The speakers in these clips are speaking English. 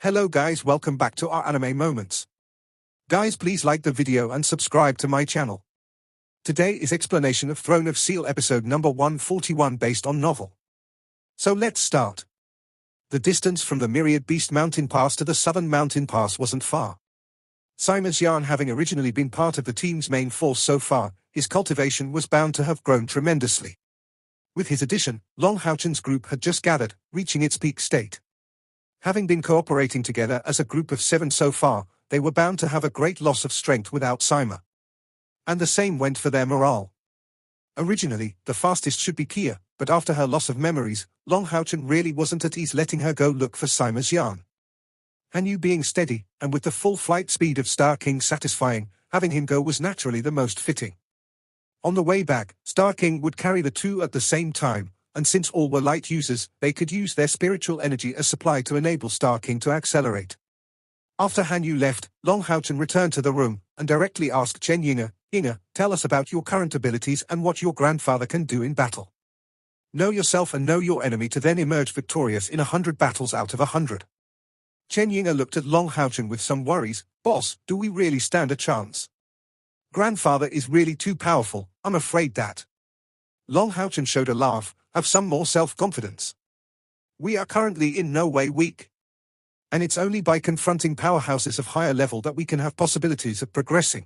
Hello guys, welcome back to our anime moments. Guys, please like the video and subscribe to my channel. Today is explanation of Throne of Steel episode number 141 based on novel. So let's start. The distance from the Myriad Beast Mountain Pass to the Southern Mountain Pass wasn't far. Saima's yarn having originally been part of the team's main force so far, his cultivation was bound to have grown tremendously. With his addition, Long Houchen's group had just gathered, reaching its peak state. Having been cooperating together as a group of 7 so far, they were bound to have a great loss of strength without Saima. And the same went for their morale. Originally, the fastest should be Kia, but after her loss of memories, Long Houchen really wasn't at ease letting her go look for Saima's yarn. Hanyu being steady, and with the full flight speed of Star King satisfying, having him go was naturally the most fitting. On the way back, Star King would carry the two at the same time, and since all were light users, they could use their spiritual energy as supply to enable Star King to accelerate. After Hanyu left, Long Houchen returned to the room, and directly asked Chen Yinga, "Yinga, tell us about your current abilities and what your grandfather can do in battle. Know yourself and know your enemy to then emerge victorious in 100 battles out of 100. Chen Yinga looked at Long Houchen with some worries. "Boss, do we really stand a chance? Grandfather is really too powerful, I'm afraid that." Long Houchen showed a laugh. "Have some more self-confidence. We are currently in no way weak. And it's only by confronting powerhouses of higher level that we can have possibilities of progressing.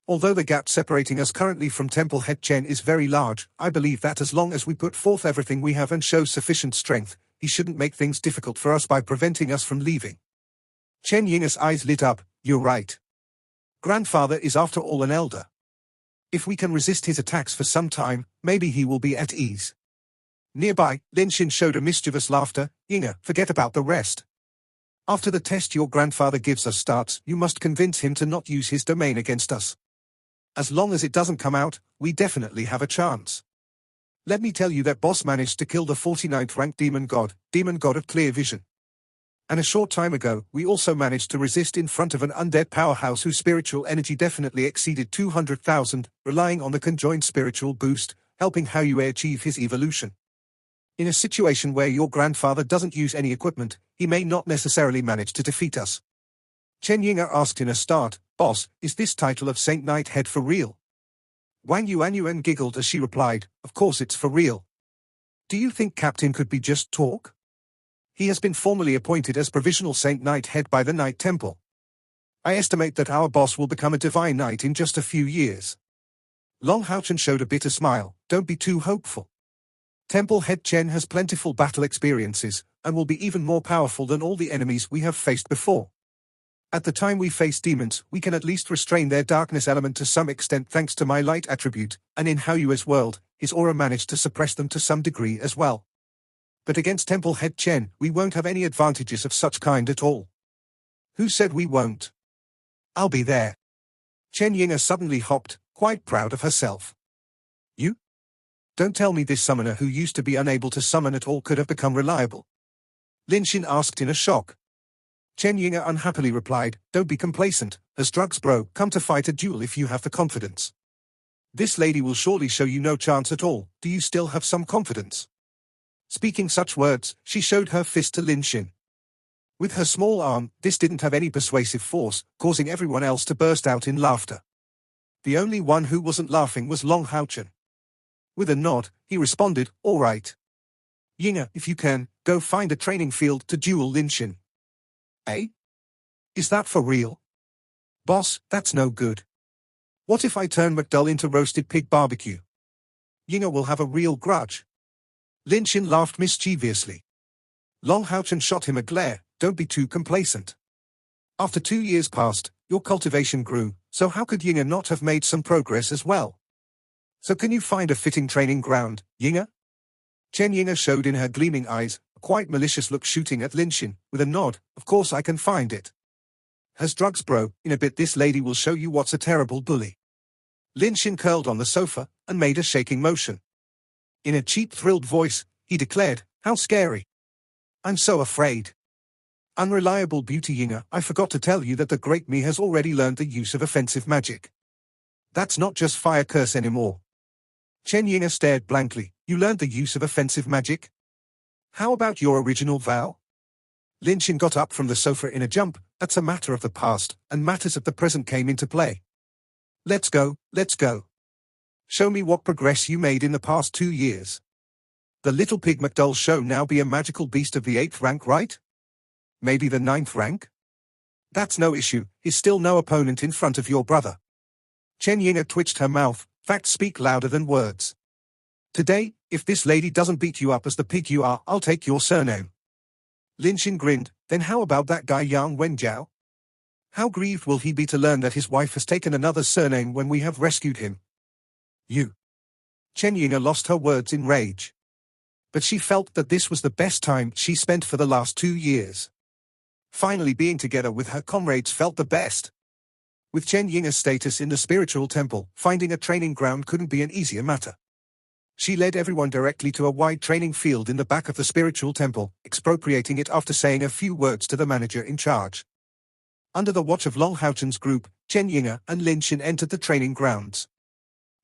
Although the gap separating us currently from Temple Head Chen is very large, I believe that as long as we put forth everything we have and show sufficient strength, he shouldn't make things difficult for us by preventing us from leaving." Chen Yinga's eyes lit up. "You're right. Grandfather is after all an elder. If we can resist his attacks for some time, maybe he will be at ease." Nearby, Linshin showed a mischievous laughter. "Yinga, forget about the rest. After the test your grandfather gives us starts, you must convince him to not use his domain against us. As long as it doesn't come out, we definitely have a chance. Let me tell you that boss managed to kill the 49th ranked demon god of clear vision. And a short time ago, we also managed to resist in front of an undead powerhouse whose spiritual energy definitely exceeded 200,000, relying on the conjoined spiritual boost, helping Haoyue achieve his evolution. In a situation where your grandfather doesn't use any equipment, he may not necessarily manage to defeat us." Chen Yinga asked in a start, "Boss, is this title of Saint Knight Head for real?" Wang Yuanyuan giggled as she replied, "Of course it's for real. Do you think Captain could be just talk? He has been formally appointed as Provisional Saint Knight Head by the Knight Temple. I estimate that our boss will become a Divine Knight in just a few years." Long Houchen showed a bitter smile. "Don't be too hopeful. Temple Head Chen has plentiful battle experiences, and will be even more powerful than all the enemies we have faced before. At the time we face demons, we can at least restrain their darkness element to some extent thanks to my light attribute, and in Haoyue's world, his aura managed to suppress them to some degree as well. But against Temple Head Chen, we won't have any advantages of such kind at all." "Who said we won't? I'll be there." Chen Yinga suddenly hopped, quite proud of herself. "You? Don't tell me this summoner who used to be unable to summon at all could have become reliable?" Linshin asked in a shock. Chen Yinga unhappily replied, "Don't be complacent, as drugs bro, come to fight a duel if you have the confidence. This lady will surely show you no chance at all, do you still have some confidence?" Speaking such words, she showed her fist to Linshin. With her small arm, this didn't have any persuasive force, causing everyone else to burst out in laughter. The only one who wasn't laughing was Long Houchen. With a nod, he responded, "All right. Yinga, if you can, go find a training field to duel Linshin." "Eh? Is that for real? Boss, that's no good. What if I turn McDull into roasted pig barbecue? Yinga will have a real grudge." Linshin laughed mischievously. Long Houchen shot him a glare. "Don't be too complacent. After 2 years passed, your cultivation grew, so how could Yinga not have made some progress as well? So can you find a fitting training ground, Yinga?" Chen Yinga showed in her gleaming eyes, a quite malicious look shooting at Linshin, with a nod. "Of course I can find it. Has drugs bro, in a bit this lady will show you what's a terrible bully." Linshin curled on the sofa, and made a shaking motion. In a cheap thrilled voice, he declared, "How scary. I'm so afraid. Unreliable beauty Yinga, I forgot to tell you that the great me has already learned the use of offensive magic. That's not just fire curse anymore." Chen Yinga stared blankly. "You learned the use of offensive magic? How about your original vow?" Lin Xin got up from the sofa in a jump. That's a matter of the past, and matters of the present came into play. Let's go, let's go. Show me what progress you made in the past 2 years. The little pig McDull show now be a magical beast of the 8th rank, right? Maybe the 9th rank? That's no issue, he's still no opponent in front of your brother. Chen Yinga twitched her mouth, facts speak louder than words. Today, if this lady doesn't beat you up as the pig you are, I'll take your surname. Lin Xin grinned, then how about that guy Yang Wenjiao? How grieved will he be to learn that his wife has taken another surname when we have rescued him? You. Chen Yinga lost her words in rage. But she felt that this was the best time she spent for the last 2 years. Finally being together with her comrades felt the best. With Chen Yinga's status in the spiritual temple, finding a training ground couldn't be an easier matter. She led everyone directly to a wide training field in the back of the spiritual temple, expropriating it after saying a few words to the manager in charge. Under the watch of Long Haochen's group, Chen Yinga and Lin Xin entered the training grounds.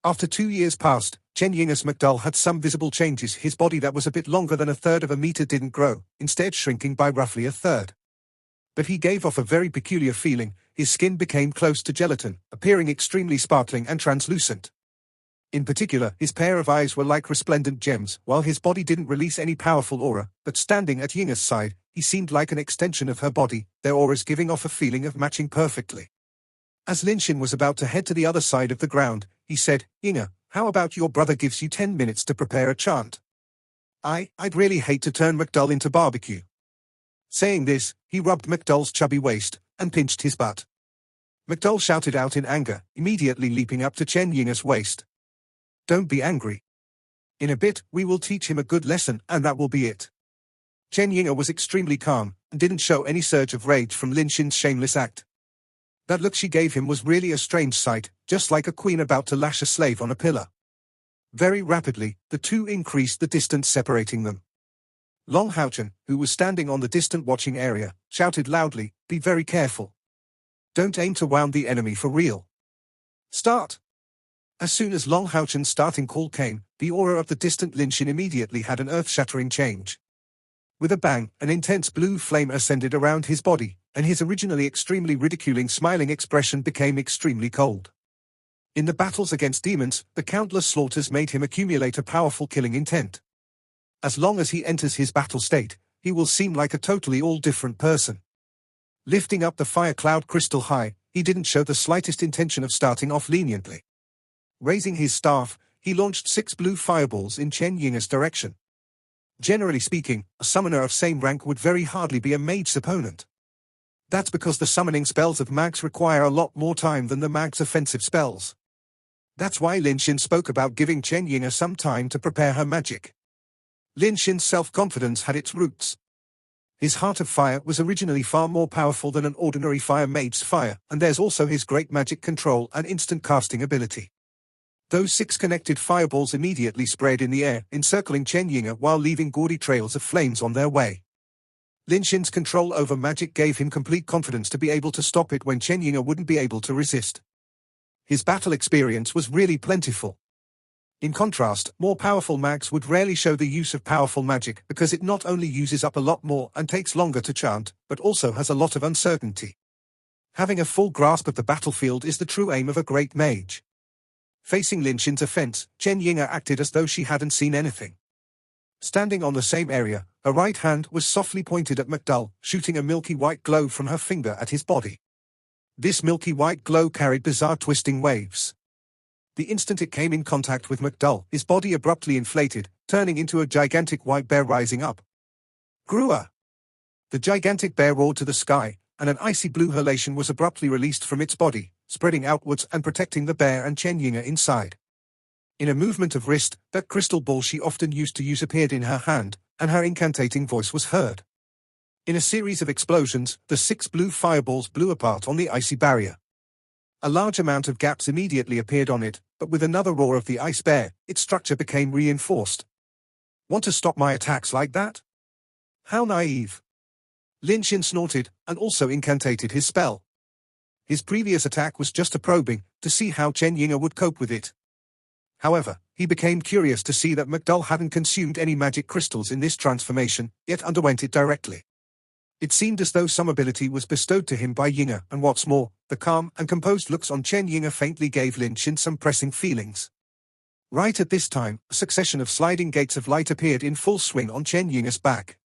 After 2 years passed, Chen Yinga's McDull had some visible changes. His body that was a bit longer than 1/3 of a meter didn't grow, instead shrinking by roughly 1/3. But he gave off a very peculiar feeling. His skin became close to gelatin, appearing extremely sparkling and translucent. In particular, his pair of eyes were like resplendent gems, while his body didn't release any powerful aura, but standing at Yinga's side, he seemed like an extension of her body, their auras giving off a feeling of matching perfectly. As Lin Xin was about to head to the other side of the ground, he said, Yinga, how about your brother gives you 10 minutes to prepare a chant? I'd really hate to turn McDull into barbecue. Saying this, he rubbed McDull's chubby waist, and pinched his butt. McDull shouted out in anger, immediately leaping up to Chen Yinga's waist. Don't be angry. In a bit, we will teach him a good lesson, and that will be it. Chen Yinga was extremely calm, and didn't show any surge of rage from Lin Xin's shameless act. That look she gave him was really a strange sight, just like a queen about to lash a slave on a pillar. Very rapidly, the two increased the distance separating them. Long Haochen, who was standing on the distant watching area, shouted loudly, be very careful. Don't aim to wound the enemy for real. Start! As soon as Long Haochen's starting call came, the aura of the distant Lin Xin immediately had an earth-shattering change. With a bang, an intense blue flame ascended around his body, and his originally extremely ridiculing smiling expression became extremely cold. In the battles against demons, the countless slaughters made him accumulate a powerful killing intent. As long as he enters his battle state, he will seem like a totally all-different person. Lifting up the fire cloud crystal high, he didn't show the slightest intention of starting off leniently. Raising his staff, he launched 6 blue fireballs in Chen Yinga's direction. Generally speaking, a summoner of same rank would very hardly be a mage's opponent. That's because the summoning spells of mags require a lot more time than the mag's offensive spells. That's why Lin Xin spoke about giving Chen Yinga some time to prepare her magic. Lin Xin's self-confidence had its roots. His heart of fire was originally far more powerful than an ordinary fire mage's fire, and there's also his great magic control and instant casting ability. Those 6 connected fireballs immediately spread in the air, encircling Chen Yinga while leaving gaudy trails of flames on their way. Lin Xin's control over magic gave him complete confidence to be able to stop it when Chen Yinga wouldn't be able to resist. His battle experience was really plentiful. In contrast, more powerful mags would rarely show the use of powerful magic because it not only uses up a lot more and takes longer to chant, but also has a lot of uncertainty. Having a full grasp of the battlefield is the true aim of a great mage. Facing Lin Xin's offense, Chen Yinga acted as though she hadn't seen anything. Standing on the same area, her right hand was softly pointed at McDull, shooting a milky white glow from her finger at his body. This milky white glow carried bizarre twisting waves. The instant it came in contact with McDull, his body abruptly inflated, turning into a gigantic white bear rising up. Grua! The gigantic bear roared to the sky, and an icy blue halation was abruptly released from its body, spreading outwards and protecting the bear and Chen Yinga inside. In a movement of wrist, that crystal ball she often used to use appeared in her hand, and her incantating voice was heard. In a series of explosions, the 6 blue fireballs blew apart on the icy barrier. A large amount of gaps immediately appeared on it, but with another roar of the ice bear, its structure became reinforced. Want to stop my attacks like that? How naive. Lin Xin snorted, and also incantated his spell. His previous attack was just a probing, to see how Chen Yinga would cope with it. However, he became curious to see that McDull hadn't consumed any magic crystals in this transformation, yet underwent it directly. It seemed as though some ability was bestowed to him by Yinga, and what's more, the calm and composed looks on Chen Yinga faintly gave Lin Xin some pressing feelings. Right at this time, a succession of sliding gates of light appeared in full swing on Chen Yinga's back.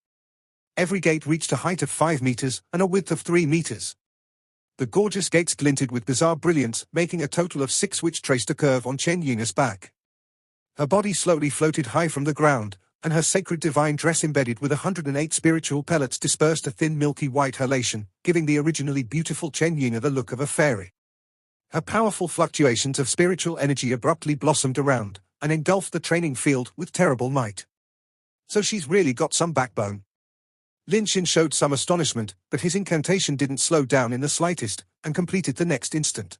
Every gate reached a height of 5 meters and a width of 3 meters. The gorgeous gates glinted with bizarre brilliance, making a total of 6 which traced a curve on Chen Yinga's back. Her body slowly floated high from the ground, and her sacred divine dress embedded with 108 spiritual pellets dispersed a thin milky white halation, giving the originally beautiful Chen Yinga the look of a fairy. Her powerful fluctuations of spiritual energy abruptly blossomed around, and engulfed the training field with terrible might. So she's really got some backbone. Lin Xin showed some astonishment, but his incantation didn't slow down in the slightest, and completed the next instant.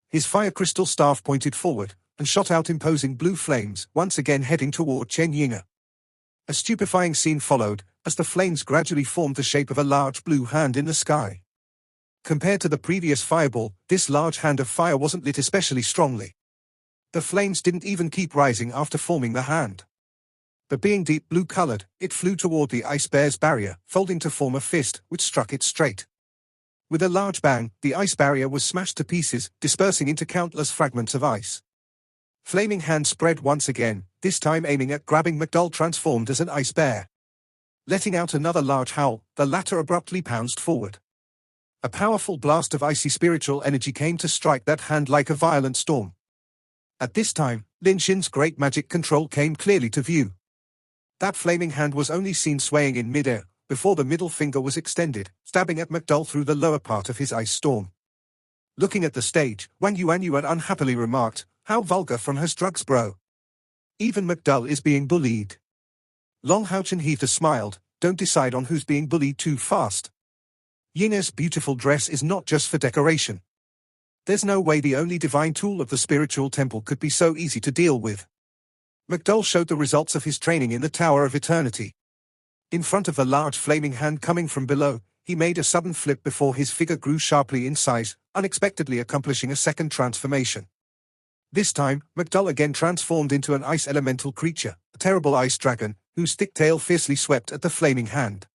His fire crystal staff pointed forward, and shot out imposing blue flames, once again heading toward Chen Yinga. A stupefying scene followed, as the flames gradually formed the shape of a large blue hand in the sky. Compared to the previous fireball, this large hand of fire wasn't lit especially strongly. The flames didn't even keep rising after forming the hand. But being deep blue-colored, it flew toward the ice bear's barrier, folding to form a fist, which struck it straight. With a large bang, the ice barrier was smashed to pieces, dispersing into countless fragments of ice. Flaming hand spread once again, this time aiming at grabbing McDull transformed as an ice bear. Letting out another large howl, the latter abruptly pounced forward. A powerful blast of icy spiritual energy came to strike that hand like a violent storm. At this time, Lin Xin's great magic control came clearly to view. That flaming hand was only seen swaying in midair, before the middle finger was extended, stabbing at McDull through the lower part of his ice storm. Looking at the stage, Wang Yuan unhappily remarked, "How vulgar from her drugs, bro. Even McDull is being bullied." Long Haochen Heather smiled, "Don't decide on who's being bullied too fast. Yinga's beautiful dress is not just for decoration. There's no way the only divine tool of the spiritual temple could be so easy to deal with." McDull showed the results of his training in the Tower of Eternity. In front of the large flaming hand coming from below, he made a sudden flip before his figure grew sharply in size, unexpectedly accomplishing a second transformation. This time, McDull again transformed into an ice elemental creature, a terrible ice dragon, whose thick tail fiercely swept at the flaming hand.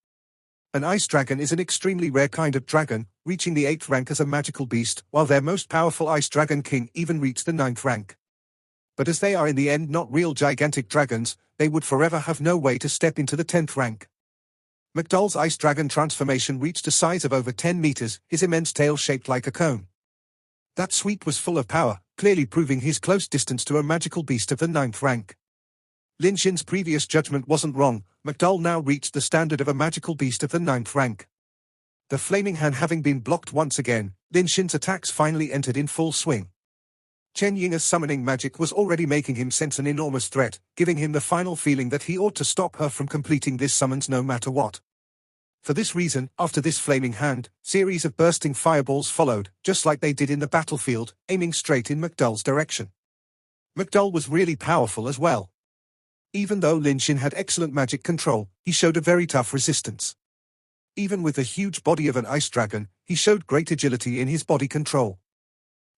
An ice dragon is an extremely rare kind of dragon, reaching the 8th rank as a magical beast, while their most powerful ice dragon king even reached the 9th rank. But as they are in the end not real gigantic dragons, they would forever have no way to step into the 10th rank. McDull's ice dragon transformation reached a size of over 10 meters, his immense tail shaped like a cone. That sweep was full of power, clearly proving his close distance to a magical beast of the 9th rank. Lin Xin's previous judgment wasn't wrong, McDull now reached the standard of a magical beast of the 9th rank. The flaming hand having been blocked once again, Lin Xin's attacks finally entered in full swing. Chen Yinga's summoning magic was already making him sense an enormous threat, giving him the final feeling that he ought to stop her from completing this summons no matter what. For this reason, after this flaming hand, series of bursting fireballs followed, just like they did in the battlefield, aiming straight in McDull's direction. McDull was really powerful as well. Even though Lin Xin had excellent magic control, he showed a very tough resistance. Even with the huge body of an ice dragon, he showed great agility in his body control.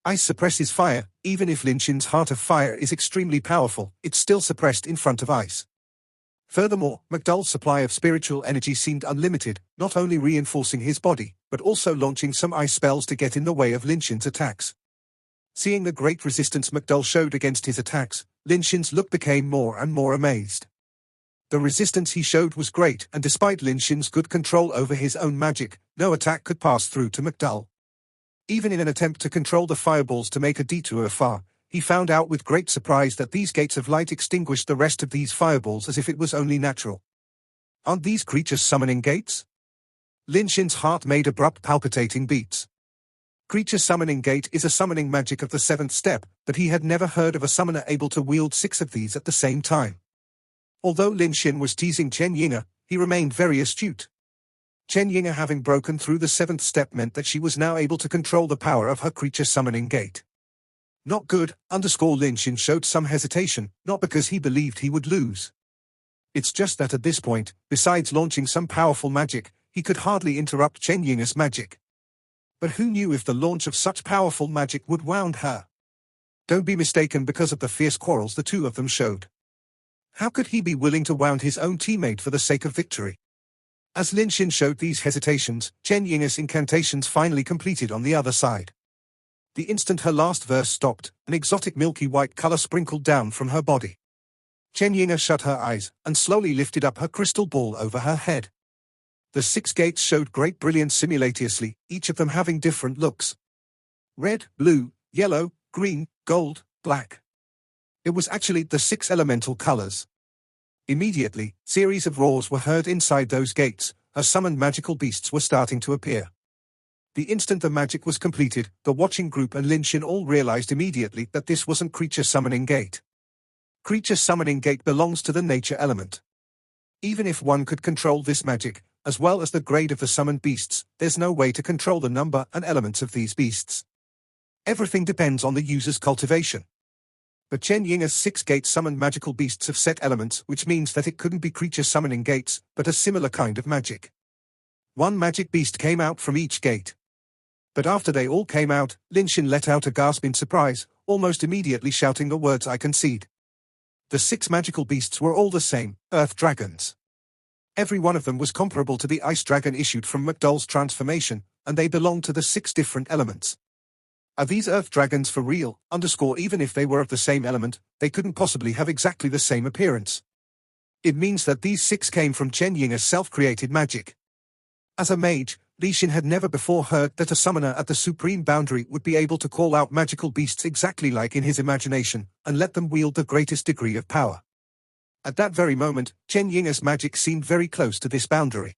Ice suppresses fire, even if Lin Xin's heart of fire is extremely powerful, it's still suppressed in front of ice. Furthermore, McDull's supply of spiritual energy seemed unlimited, not only reinforcing his body, but also launching some ice spells to get in the way of Lin Xin's attacks. Seeing the great resistance McDull showed against his attacks, Lin Xin's look became more and more amazed. The resistance he showed was great, and despite Lin Xin's good control over his own magic, no attack could pass through to McDull. Even in an attempt to control the fireballs to make a detour far, he found out with great surprise that these gates of light extinguished the rest of these fireballs as if it was only natural. Aren't these creatures summoning gates? Lin Xin's heart made abrupt palpitating beats. Creature summoning gate is a summoning magic of the 7th step, but he had never heard of a summoner able to wield 6 of these at the same time. Although Lin Xin was teasing Chen Yinga, he remained very astute. Chen Yinga having broken through the 7th step meant that she was now able to control the power of her creature summoning gate. Not good, Lin Xin showed some hesitation, not because he believed he would lose. It's just that at this point, besides launching some powerful magic, he could hardly interrupt Chen Yinga's magic. But who knew if the launch of such powerful magic would wound her? Don't be mistaken because of the fierce quarrels the two of them showed. How could he be willing to wound his own teammate for the sake of victory? As Lin Xin showed these hesitations, Chen Ying's incantations finally completed on the other side. The instant her last verse stopped, an exotic milky white color sprinkled down from her body. Chen Ying shut her eyes, and slowly lifted up her crystal ball over her head. The 6 gates showed great brilliance simultaneously, each of them having different looks. Red, blue, yellow, green, gold, black. It was actually the 6 elemental colors. Immediately, series of roars were heard inside those gates, as summoned magical beasts were starting to appear. The instant the magic was completed, the watching group and Lin Xin all realized immediately that this wasn't creature summoning gate. Creature summoning gate belongs to the nature element. Even if one could control this magic, as well as the grade of the summoned beasts, there's no way to control the number and elements of these beasts. Everything depends on the user's cultivation. But Chen Ying's 6 gates summoned magical beasts of set elements, which means that it couldn't be creature summoning gates, but a similar kind of magic. One magic beast came out from each gate. But after they all came out, Lin Xin let out a gasp in surprise, almost immediately shouting the words "I concede." The 6 magical beasts were all the same, earth dragons. Every one of them was comparable to the ice dragon issued from McDowell's transformation, and they belonged to the 6 different elements. Are these earth dragons for real? Even if they were of the same element, they couldn't possibly have exactly the same appearance. It means that these 6 came from Chen Ying's self-created magic. As a mage, Li Xin had never before heard that a summoner at the supreme boundary would be able to call out magical beasts exactly like in his imagination, and let them wield the greatest degree of power. At that very moment, Chen Ying's magic seemed very close to this boundary.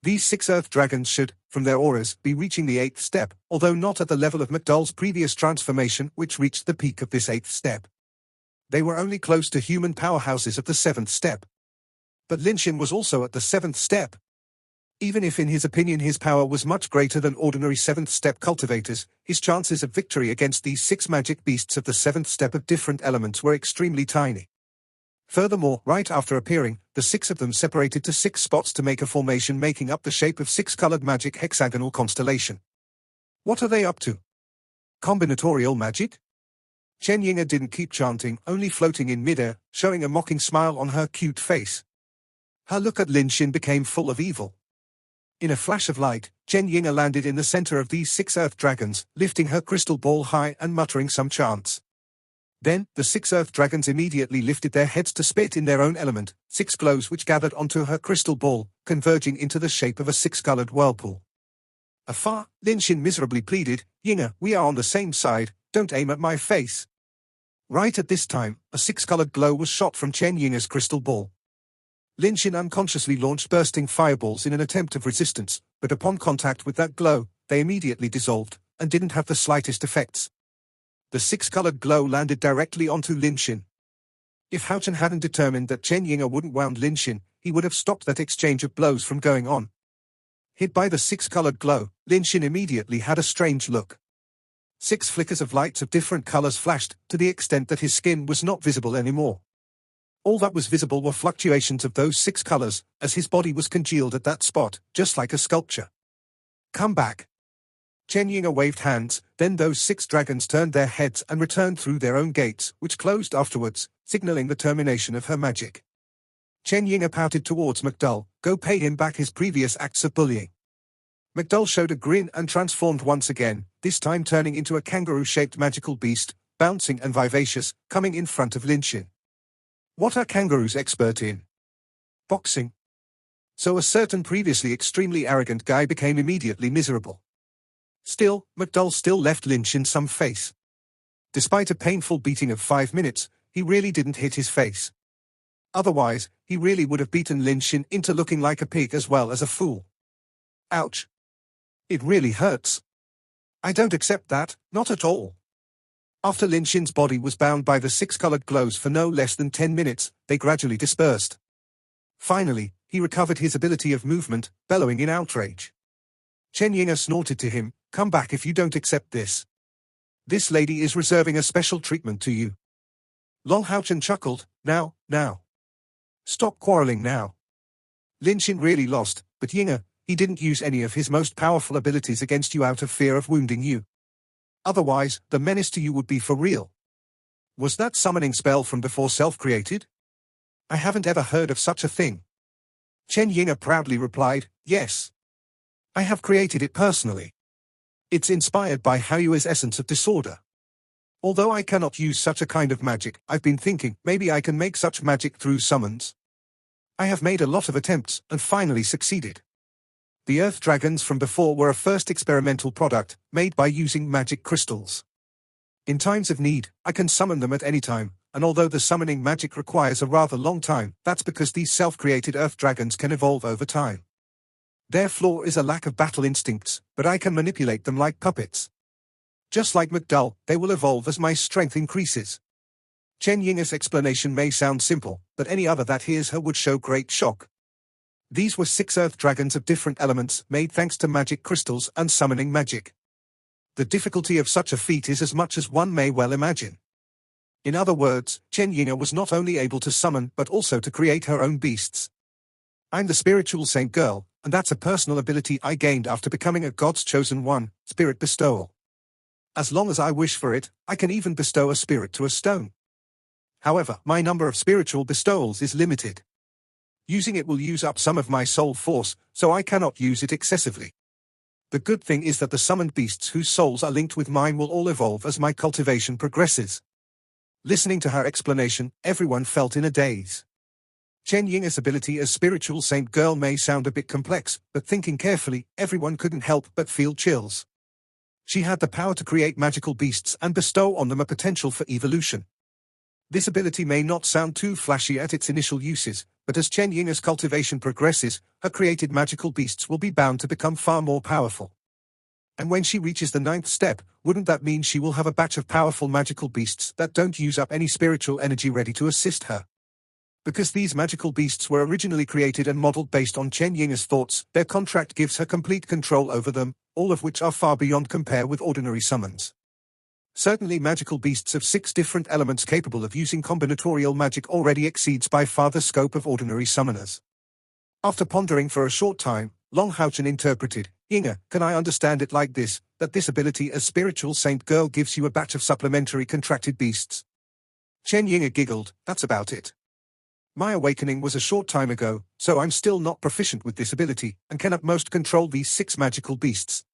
These 6 earth dragons should, from their auras, be reaching the 8th step, although not at the level of McDowell's previous transformation, which reached the peak of this 8th step. They were only close to human powerhouses of the 7th step. But Lin Xin was also at the 7th step. Even if in his opinion his power was much greater than ordinary 7th step cultivators, his chances of victory against these 6 magic beasts of the 7th step of different elements were extremely tiny. Furthermore, right after appearing, the 6 of them separated to 6 spots to make a formation making up the shape of 6-colored magic hexagonal constellation. What are they up to? Combinatorial magic? Chen Ying didn't keep chanting, only floating in midair, showing a mocking smile on her cute face. Her look at Lin Xin became full of evil. In a flash of light, Chen Ying landed in the center of these 6 earth dragons, lifting her crystal ball high and muttering some chants. Then, the 6 earth dragons immediately lifted their heads to spit in their own element, 6 glows which gathered onto her crystal ball, converging into the shape of a 6-colored whirlpool. Afar, Lin Xin miserably pleaded, "Yinga, we are on the same side, don't aim at my face." Right at this time, a 6-colored glow was shot from Chen Ying's crystal ball. Lin Xin unconsciously launched bursting fireballs in an attempt of resistance, but upon contact with that glow, they immediately dissolved, and didn't have the slightest effects. The 6-colored glow landed directly onto Lin Xin. If Hao Chen hadn't determined that Chen Ying wouldn't wound Lin Xin, he would have stopped that exchange of blows from going on. Hit by the 6-colored glow, Lin Xin immediately had a strange look. 6 flickers of lights of different colors flashed, to the extent that his skin was not visible anymore. All that was visible were fluctuations of those 6 colors, as his body was congealed at that spot, just like a sculpture. "Come back." Chen Ying waved hands, then those 6 dragons turned their heads and returned through their own gates, which closed afterwards, signaling the termination of her magic. Chen Ying pouted towards McDowell, "Go pay him back his previous acts of bullying." McDowell showed a grin and transformed once again, this time turning into a kangaroo-shaped magical beast, bouncing and vivacious, coming in front of Lin Xin. What are kangaroos expert in? Boxing. So a certain previously extremely arrogant guy became immediately miserable. Still, McDowell still left Lin Xin some face. Despite a painful beating of 5 minutes, he really didn't hit his face. Otherwise, he really would have beaten Lin Xin into looking like a pig as well as a fool. Ouch. It really hurts. I don't accept that, not at all. After Lin Xin's body was bound by the 6-colored glows for no less than 10 minutes, they gradually dispersed. Finally, he recovered his ability of movement, bellowing in outrage. Chen Ying snorted to him, "Come back if you don't accept this. This lady is reserving a special treatment to you." Long Hao Chen chuckled, Now. Stop quarreling now." Lin Xin really lost, but Ying, he didn't use any of his most powerful abilities against you out of fear of wounding you. Otherwise, the menace to you would be for real. Was that summoning spell from before self-created? I haven't ever heard of such a thing. Chen Yinga proudly replied, yes. I have created it personally. It's inspired by Haoyu's essence of disorder. Although I cannot use such a kind of magic, I've been thinking maybe I can make such magic through summons. I have made a lot of attempts and finally succeeded. The earth dragons from before were a first experimental product, made by using magic crystals. In times of need, I can summon them at any time, and although the summoning magic requires a rather long time, that's because these self-created earth dragons can evolve over time. Their flaw is a lack of battle instincts, but I can manipulate them like puppets. Just like McDull, they will evolve as my strength increases. Chen Yinga's explanation may sound simple, but any other that hears her would show great shock. These were 6 earth dragons of different elements, made thanks to magic crystals and summoning magic. The difficulty of such a feat is as much as one may well imagine. In other words, Chen Yinga was not only able to summon but also to create her own beasts. I'm the spiritual saint girl, and that's a personal ability I gained after becoming a god's chosen one, spirit bestowal. As long as I wish for it, I can even bestow a spirit to a stone. However, my number of spiritual bestowals is limited. Using it will use up some of my soul force, so I cannot use it excessively. The good thing is that the summoned beasts whose souls are linked with mine will all evolve as my cultivation progresses. Listening to her explanation, everyone felt in a daze. Chen Yinga's ability as spiritual saint girl may sound a bit complex, but thinking carefully, everyone couldn't help but feel chills. She had the power to create magical beasts and bestow on them a potential for evolution. This ability may not sound too flashy at its initial uses, but as Chen Yinga's cultivation progresses, her created magical beasts will be bound to become far more powerful. And when she reaches the 9th step, wouldn't that mean she will have a batch of powerful magical beasts that don't use up any spiritual energy ready to assist her? Because these magical beasts were originally created and modeled based on Chen Yinga's thoughts, their contract gives her complete control over them, all of which are far beyond compare with ordinary summons. Certainly magical beasts of 6 different elements capable of using combinatorial magic already exceeds by far the scope of ordinary summoners. After pondering for a short time, Long Haochen interpreted, Yinga, can I understand it like this, that this ability as spiritual saint girl gives you a batch of supplementary contracted beasts? Chen Yinga giggled, that's about it. My awakening was a short time ago, so I'm still not proficient with this ability, and can at most control these 6 magical beasts.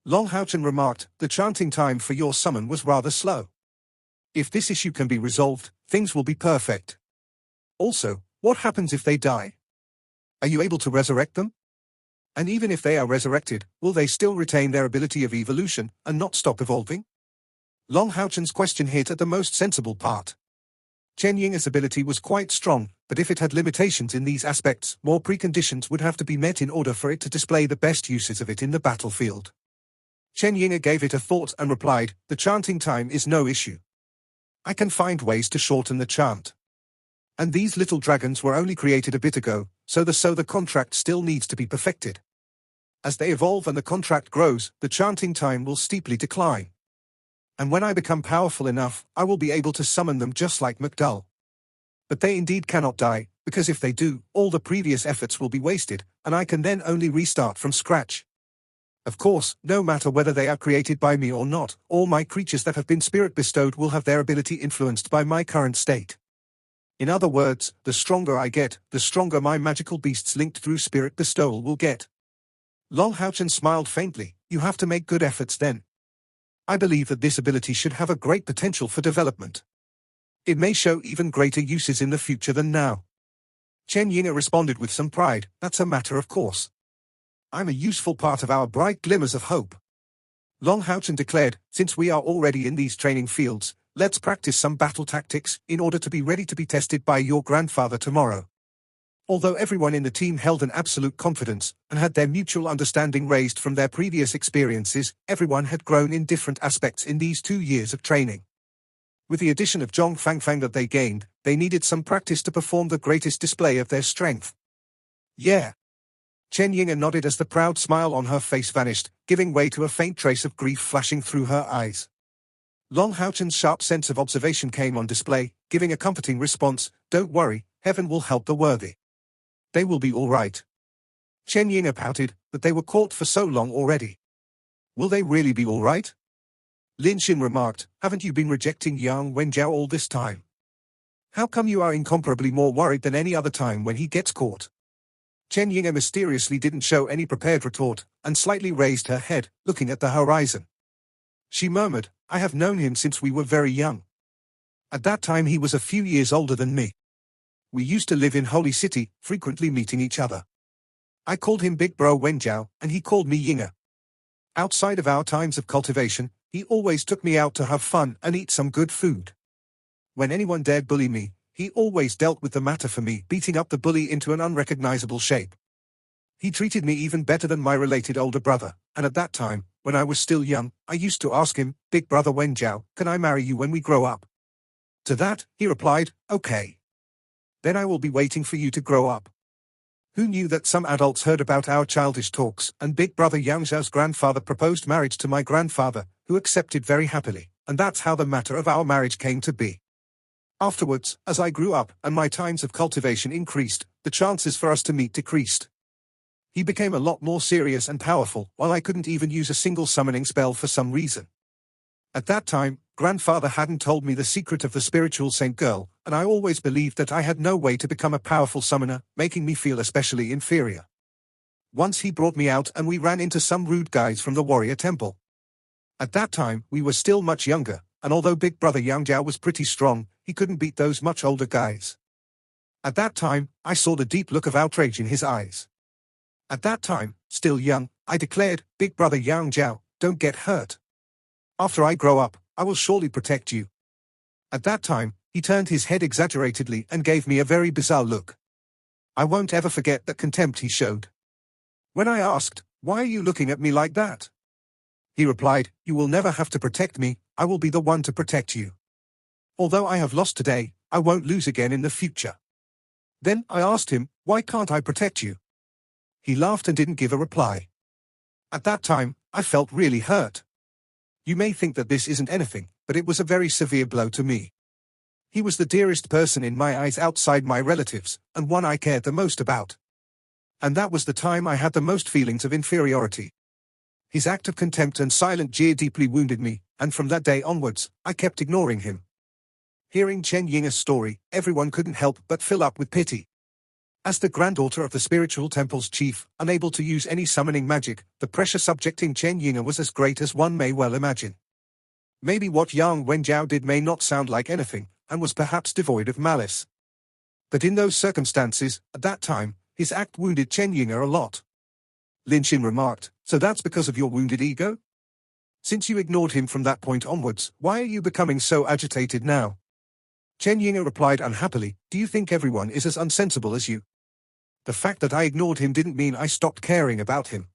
Long Haochen remarked, the chanting time for your summon was rather slow. If this issue can be resolved, things will be perfect. Also, what happens if they die? Are you able to resurrect them? And even if they are resurrected, will they still retain their ability of evolution, and not stop evolving? Long Haochen's question hit at the most sensible part. Chen Yinga's ability was quite strong, but if it had limitations in these aspects, more preconditions would have to be met in order for it to display the best uses of it in the battlefield. Chen Yinga gave it a thought and replied, the chanting time is no issue. I can find ways to shorten the chant. And these little dragons were only created a bit ago, so the contract still needs to be perfected. As they evolve and the contract grows, the chanting time will steeply decline. And when I become powerful enough, I will be able to summon them just like McDull. But they indeed cannot die, because if they do, all the previous efforts will be wasted, and I can then only restart from scratch. Of course, no matter whether they are created by me or not, all my creatures that have been spirit bestowed will have their ability influenced by my current state. In other words, the stronger I get, the stronger my magical beasts linked through spirit bestowal will get. Long Haochen smiled faintly, you have to make good efforts then. I believe that this ability should have a great potential for development. It may show even greater uses in the future than now. Chen Yinga responded with some pride, that's a matter of course. I'm a useful part of our bright glimmers of hope. Long Haochen declared, since we are already in these training fields, let's practice some battle tactics, in order to be ready to be tested by your grandfather tomorrow. Although everyone in the team held an absolute confidence, and had their mutual understanding raised from their previous experiences, everyone had grown in different aspects in these 2 years of training. With the addition of Zhong Fangfang that they gained, they needed some practice to perform the greatest display of their strength. Yeah. Chen Yinga nodded as the proud smile on her face vanished, giving way to a faint trace of grief flashing through her eyes. Long Haochen's sharp sense of observation came on display, giving a comforting response, don't worry, heaven will help the worthy. They will be all right. Chen Yinga pouted, but they were caught for so long already. Will they really be all right? Lin Xin remarked, haven't you been rejecting Yang Wenjiao all this time? How come you are incomparably more worried than any other time when he gets caught? Chen Yinga mysteriously didn't show any prepared retort, and slightly raised her head, looking at the horizon. She murmured, "I have known him since we were very young. At that time he was a few years older than me. We used to live in Holy City, frequently meeting each other. I called him Big Bro Wenjiao, and he called me Yinga. Outside of our times of cultivation, he always took me out to have fun and eat some good food. When anyone dared bully me, he always dealt with the matter for me, beating up the bully into an unrecognizable shape. He treated me even better than my related older brother, and at that time, when I was still young, I used to ask him, 'Big brother Wenjiao, can I marry you when we grow up?' To that, he replied, 'Okay. Then I will be waiting for you to grow up.' Who knew that some adults heard about our childish talks, and Big brother Yang Zhao's grandfather proposed marriage to my grandfather, who accepted very happily, and that's how the matter of our marriage came to be. Afterwards, as I grew up and my times of cultivation increased, the chances for us to meet decreased. He became a lot more serious and powerful, while I couldn't even use a single summoning spell for some reason. At that time, grandfather hadn't told me the secret of the spiritual saint girl, and I always believed that I had no way to become a powerful summoner, making me feel especially inferior. Once he brought me out and we ran into some rude guys from the warrior temple. At that time, we were still much younger, and although Big brother Yang Jiao was pretty strong, he couldn't beat those much older guys. At that time, I saw the deep look of outrage in his eyes. At that time, still young, I declared, 'Big brother Yang Jiao, don't get hurt. After I grow up, I will surely protect you.' At that time, he turned his head exaggeratedly and gave me a very bizarre look. I won't ever forget that contempt he showed. When I asked, 'Why are you looking at me like that?' he replied, 'You will never have to protect me, I will be the one to protect you. Although I have lost today, I won't lose again in the future.' Then I asked him, 'Why can't I protect you?' He laughed and didn't give a reply. At that time, I felt really hurt. You may think that this isn't anything, but it was a very severe blow to me. He was the dearest person in my eyes outside my relatives, and one I cared the most about. And that was the time I had the most feelings of inferiority. His act of contempt and silent jeer deeply wounded me, and from that day onwards, I kept ignoring him. Hearing Chen Yinga's story, everyone couldn't help but fill up with pity. As the granddaughter of the spiritual temple's chief, unable to use any summoning magic, the pressure subjecting Chen Yinga was as great as one may well imagine. Maybe what Yang Wenjiao did may not sound like anything, and was perhaps devoid of malice. But in those circumstances, at that time, his act wounded Chen Yinga a lot. Lin Xin remarked, "So that's because of your wounded ego? Since you ignored him from that point onwards, why are you becoming so agitated now?" Chen Yinga replied unhappily, "Do you think everyone is as unsensible as you? The fact that I ignored him didn't mean I stopped caring about him.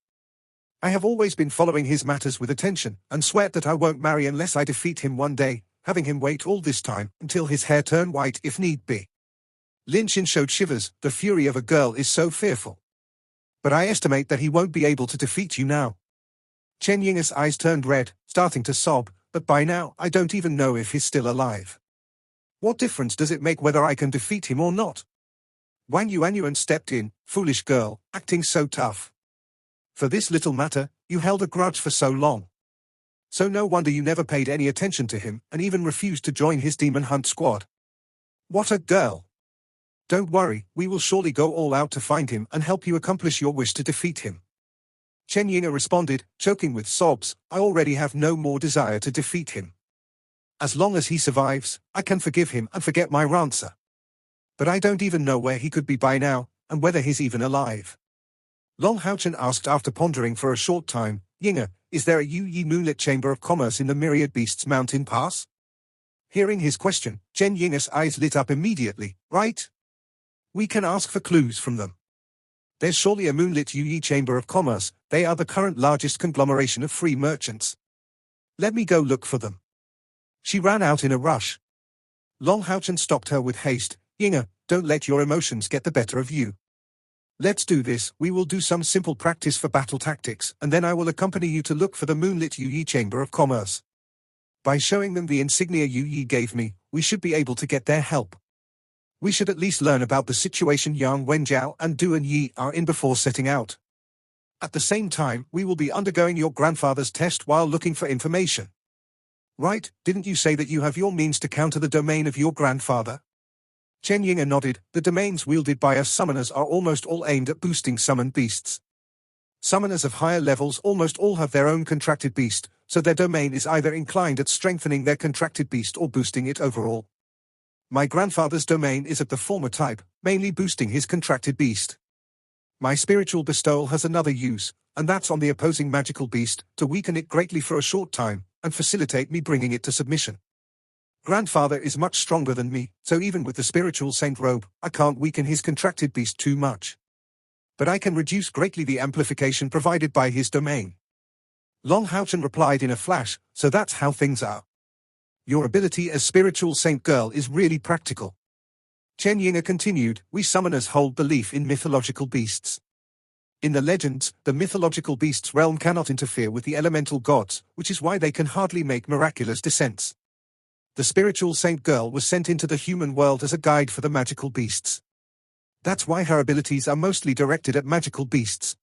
I have always been following his matters with attention, and swear that I won't marry unless I defeat him one day, having him wait all this time until his hair turn white if need be." Lin Xin showed shivers. "The fury of a girl is so fearful. But I estimate that he won't be able to defeat you now." Chen Yinga's eyes turned red, starting to sob, "But by now I don't even know if he's still alive. What difference does it make whether I can defeat him or not?" Wang Yuanyuan stepped in. "Foolish girl, acting so tough. For this little matter, you held a grudge for so long. So no wonder you never paid any attention to him, and even refused to join his demon hunt squad. What a girl! Don't worry, we will surely go all out to find him and help you accomplish your wish to defeat him." Chen Yinga responded, choking with sobs, "I already have no more desire to defeat him. As long as he survives, I can forgive him and forget my rancer. But I don't even know where he could be by now, and whether he's even alive." Long Haochen asked after pondering for a short time, "Yinga, is there a Yu Yi Moonlit Chamber of Commerce in the Myriad Beasts Mountain Pass?" Hearing his question, Chen Yinga's eyes lit up immediately. "Right? We can ask for clues from them. There's surely a Moonlit Yu Yi Chamber of Commerce. They are the current largest conglomeration of free merchants. Let me go look for them." She ran out in a rush. Long Haochen stopped her with haste. "Yinga, don't let your emotions get the better of you. Let's do this. We will do some simple practice for battle tactics, and then I will accompany you to look for the Moonlit Yu Yi Chamber of Commerce. By showing them the insignia Yu Yi gave me, we should be able to get their help. We should at least learn about the situation Yang Wenjiao and Du and Yi are in before setting out. At the same time, we will be undergoing your grandfather's test while looking for information. Right, didn't you say that you have your means to counter the domain of your grandfather?" Chen Yinga nodded. The domains wielded by us summoners are almost all aimed at boosting summoned beasts. Summoners of higher levels almost all have their own contracted beast, so their domain is either inclined at strengthening their contracted beast or boosting it overall. My grandfather's domain is of the former type, mainly boosting his contracted beast. My spiritual bestowal has another use, and that's on the opposing magical beast, to weaken it greatly for a short time, and facilitate me bringing it to submission. Grandfather is much stronger than me, so even with the spiritual saint robe, I can't weaken his contracted beast too much. But I can reduce greatly the amplification provided by his domain. Long Houchen replied in a flash, so that's how things are. Your ability as spiritual saint girl is really practical. Chen Yinga continued, we summoners hold belief in mythological beasts. In the legends, the mythological beasts realm cannot interfere with the elemental gods, which is why they can hardly make miraculous descents. The spiritual saint girl was sent into the human world as a guide for the magical beasts. That's why her abilities are mostly directed at magical beasts.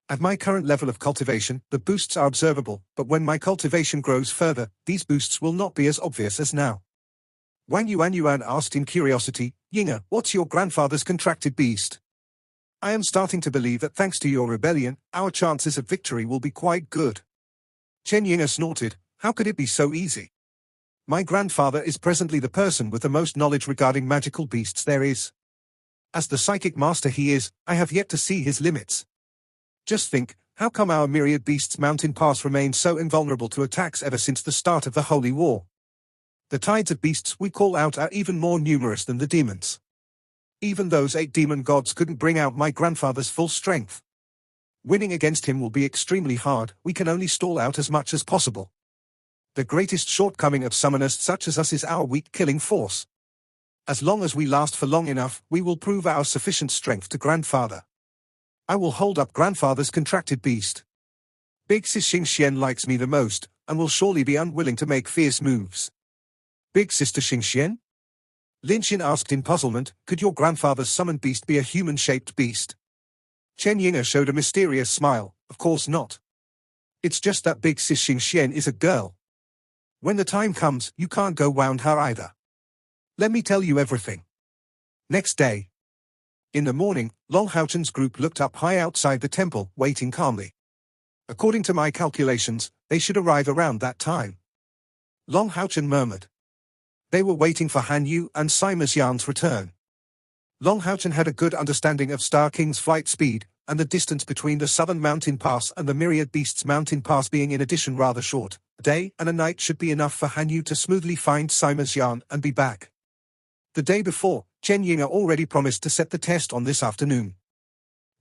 At my current level of cultivation, the boosts are observable, but when my cultivation grows further, these boosts will not be as obvious as now. Wang Yuan asked in curiosity, Yinga, what's your grandfather's contracted beast? I am starting to believe that thanks to your rebellion, our chances of victory will be quite good. Chen Yinga snorted, how could it be so easy? My grandfather is presently the person with the most knowledge regarding magical beasts there is. As the psychic master he is, I have yet to see his limits. Just think, how come our myriad beasts mountain pass remained so invulnerable to attacks ever since the start of the Holy War? The tides of beasts we call out are even more numerous than the demons. Even those 8 demon gods couldn't bring out my grandfather's full strength. Winning against him will be extremely hard, we can only stall out as much as possible. The greatest shortcoming of summoners such as us is our weak killing force. As long as we last for long enough, we will prove our sufficient strength to grandfather. I will hold up grandfather's contracted beast. Big Sis Xingxian likes me the most, and will surely be unwilling to make fierce moves. Big Sister Xingxian? Lin Xin asked in puzzlement, could your grandfather's summoned beast be a human-shaped beast? Chen Yinga showed a mysterious smile, of course not. It's just that Big Sis Xingxian is a girl. When the time comes, you can't go round her either. Let me tell you everything. Next day. In the morning, Long Houchen's group looked up high outside the temple, waiting calmly. According to my calculations, they should arrive around that time. Long Houchen murmured. They were waiting for Han Yu and Simas Yan's return. Long Houchen had a good understanding of Star King's flight speed, and the distance between the Southern Mountain Pass and the Myriad Beasts Mountain Pass being in addition rather short. A day and a night should be enough for Han Yu to smoothly find Simas Yan and be back. The day before, Chen Yinga already promised to set the test on this afternoon.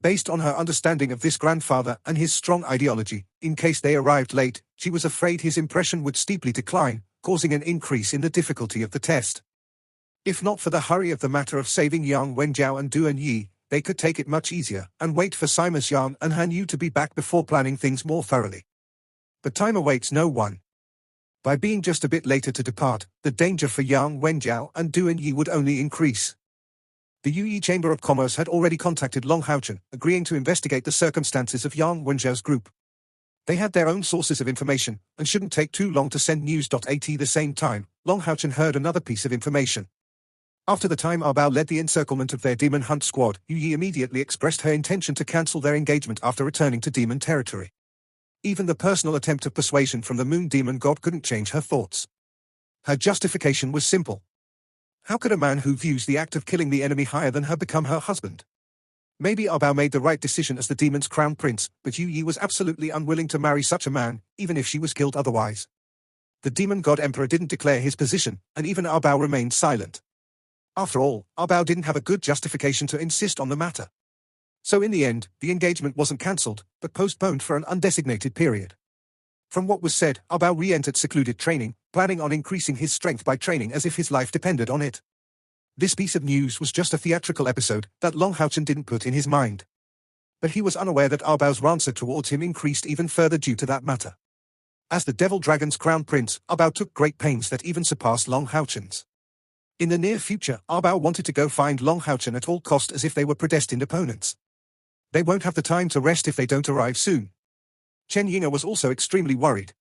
Based on her understanding of this grandfather and his strong ideology, in case they arrived late, she was afraid his impression would steeply decline, causing an increase in the difficulty of the test. If not for the hurry of the matter of saving Yang Wenjiao and Duan Yi, they could take it much easier and wait for Simas Yan and Han Yu to be back before planning things more thoroughly. But time awaits no one. By being just a bit later to depart, the danger for Yang Wenjiao and Duan Yi would only increase. The Yuyi Chamber of Commerce had already contacted Long Houchen, agreeing to investigate the circumstances of Yang Wenjiao's group. They had their own sources of information, and shouldn't take too long to send news. At the same time, Long Houchen heard another piece of information. After the time Arbao led the encirclement of their demon hunt squad, Yuyi immediately expressed her intention to cancel their engagement after returning to demon territory. Even the personal attempt of persuasion from the moon demon god couldn't change her thoughts. Her justification was simple. How could a man who views the act of killing the enemy higher than her become her husband? Maybe Arbao made the right decision as the demon's crown prince, but Yu Yi was absolutely unwilling to marry such a man, even if she was killed otherwise. The demon god emperor didn't declare his position, and even Arbao remained silent. After all, Arbao didn't have a good justification to insist on the matter. So in the end, the engagement wasn't cancelled, but postponed for an undesignated period. From what was said, Arbao re-entered secluded training, planning on increasing his strength by training as if his life depended on it. This piece of news was just a theatrical episode that Long Houchen didn't put in his mind. But he was unaware that Arbao's rancor towards him increased even further due to that matter. As the Devil Dragon's crown prince, Arbao took great pains that even surpassed Long Houchen's. In the near future, Arbao wanted to go find Long Houchen at all cost as if they were predestined opponents. They won't have the time to rest if they don't arrive soon. Chen Yinga was also extremely worried.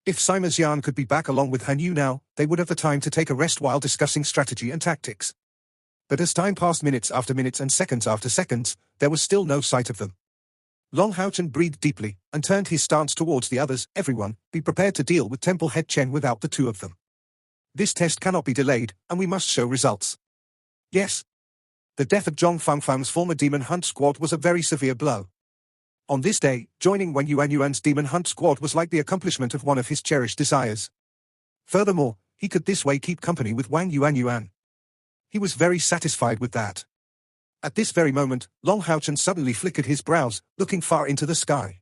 If Simas Yan could be back along with Han Yu now, they would have the time to take a rest while discussing strategy and tactics. But as time passed, minutes after minutes and seconds after seconds, there was still no sight of them. Long Hao-chen breathed deeply, and turned his stance towards the others. Everyone, be prepared to deal with Temple Head Chen without the two of them. This test cannot be delayed, and we must show results. Yes. The death of Zhong Fangfang's former Demon Hunt Squad was a very severe blow. On this day, joining Wang Yuanyuan's Demon Hunt Squad was like the accomplishment of one of his cherished desires. Furthermore, he could this way keep company with Wang Yuanyuan. He was very satisfied with that. At this very moment, Long Hao-chen suddenly flickered his brows, looking far into the sky.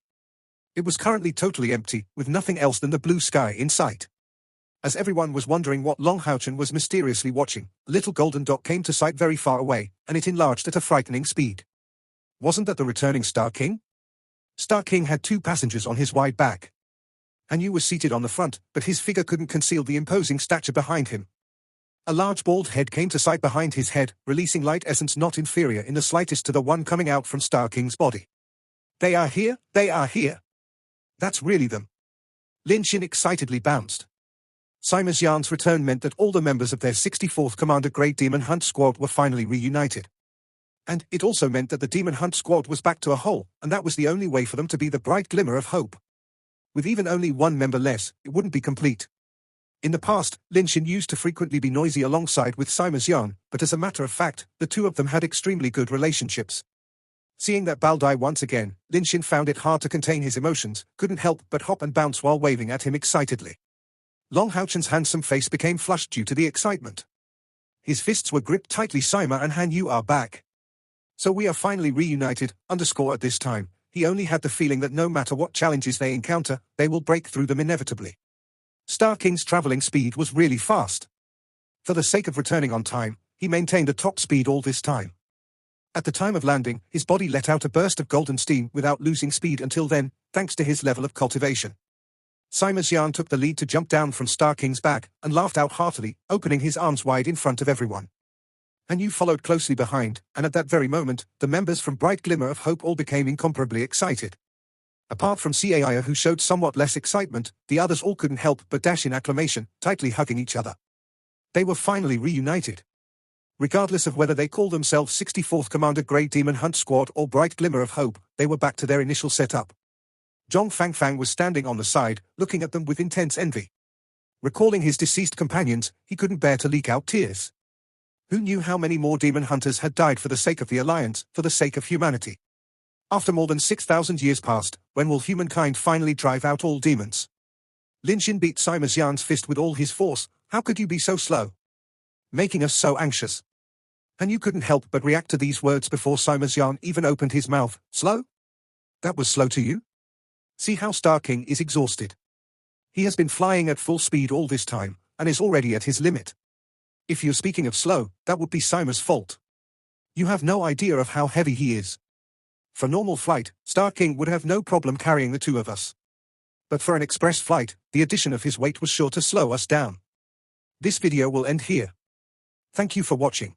It was currently totally empty, with nothing else than the blue sky in sight. As everyone was wondering what Long Hao-chen was mysteriously watching, a little golden dot came to sight very far away, and it enlarged at a frightening speed. Wasn't that the returning Star King? Star King had 2 passengers on his wide back. Han Yu was seated on the front, but his figure couldn't conceal the imposing stature behind him. A large bald head came to sight behind his head, releasing light essence not inferior in the slightest to the one coming out from Star King's body. They are here, they are here. That's really them. Lin Xin excitedly bounced. Sima Xian's return meant that all the members of their 64th Commander Grade Demon Hunt Squad were finally reunited. And it also meant that the Demon Hunt Squad was back to a whole, and that was the only way for them to be the bright glimmer of hope. With even only one member less, it wouldn't be complete. In the past, Lin Xin used to frequently be noisy alongside with Sima Xian, but as a matter of fact, the two of them had extremely good relationships. Seeing that Bao died once again, Lin Xin found it hard to contain his emotions, couldn't help but hop and bounce while waving at him excitedly. Long Hao-chen's handsome face became flushed due to the excitement. His fists were gripped tightly. Sima and Han Yu are back. So we are finally reunited. At this time, he only had the feeling that no matter what challenges they encounter, they will break through them inevitably. Star King's traveling speed was really fast. For the sake of returning on time, he maintained a top speed all this time. At the time of landing, his body let out a burst of golden steam without losing speed until then, thanks to his level of cultivation. Sima Xian took the lead to jump down from Star King's back, and laughed out heartily, opening his arms wide in front of everyone. Han Yu followed closely behind, and at that very moment, the members from Bright Glimmer of Hope all became incomparably excited. Apart from Cai, who showed somewhat less excitement, the others all couldn't help but dash in acclamation, tightly hugging each other. They were finally reunited. Regardless of whether they called themselves 64th Commander Grade Demon Hunt Squad or Bright Glimmer of Hope, they were back to their initial setup. Zhong Fangfang was standing on the side, looking at them with intense envy. Recalling his deceased companions, he couldn't bear to leak out tears. Who knew how many more demon hunters had died for the sake of the Alliance, for the sake of humanity? After more than 6,000 years passed, when will humankind finally drive out all demons? Lin Xin beat Sima Xian's fist with all his force. How could you be so slow? Making us so anxious. And you couldn't help but react to these words before Sima Xian even opened his mouth. Slow? That was slow to you? See how Star King is exhausted. He has been flying at full speed all this time, and is already at his limit. If you're speaking of slow, that would be Sima's fault. You have no idea of how heavy he is. For normal flight, Star King would have no problem carrying the two of us. But for an express flight, the addition of his weight was sure to slow us down. This video will end here. Thank you for watching.